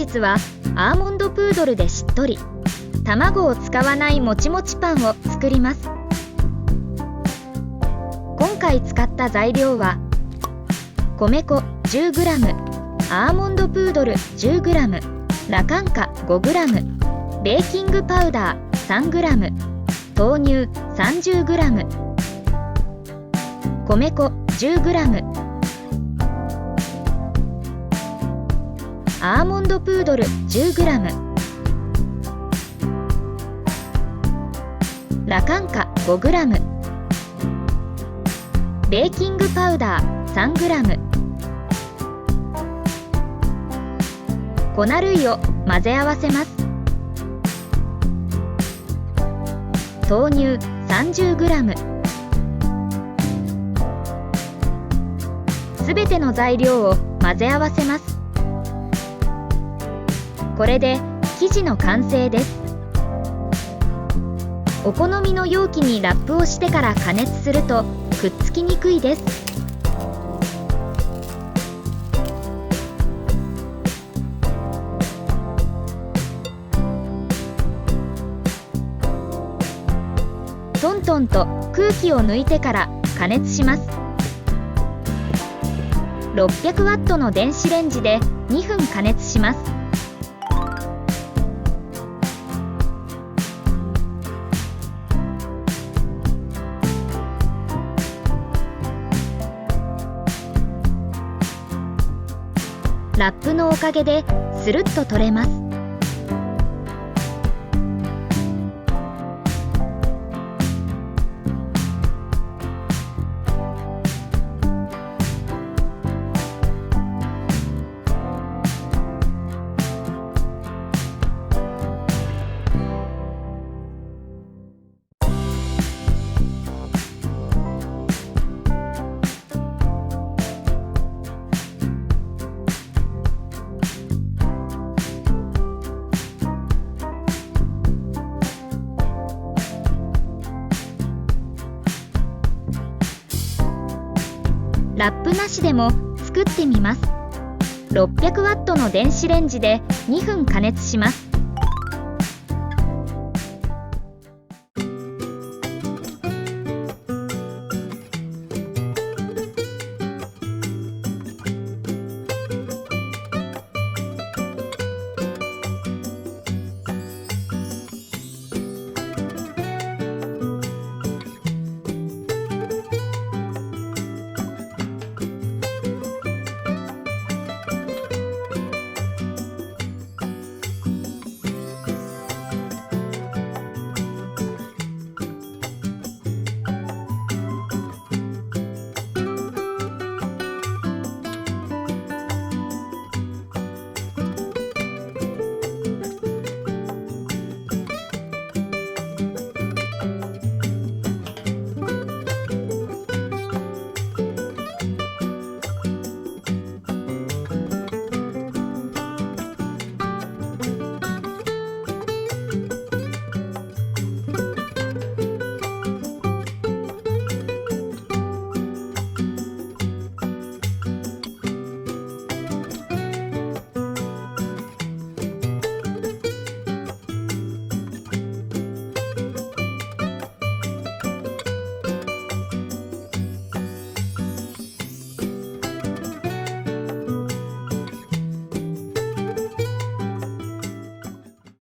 日はアーモンドプードルでしっとり、卵を使わないもちもちパンを作ります。今回使った材料は米粉 10g、アーモンドプードル 10g、ラカンカ 5g、ベーキングパウダー 3g、豆乳 30g、米粉 10g、アーモンドプードル 10g、ラカンカ 5g、ベーキングパウダー 3g、粉類を混ぜ合わせます。豆乳 30g。 すべての材料を混ぜ合わせます。これで生地の完成です。お好みの容器にラップをしてから加熱するとくっつきにくいです。トントンと空気を抜いてから加熱します。600ワットの電子レンジで2分加熱します。ラップのおかげでスルッと取れます。ラップなしでも作ってみます。600ワットの電子レンジで2分加熱します。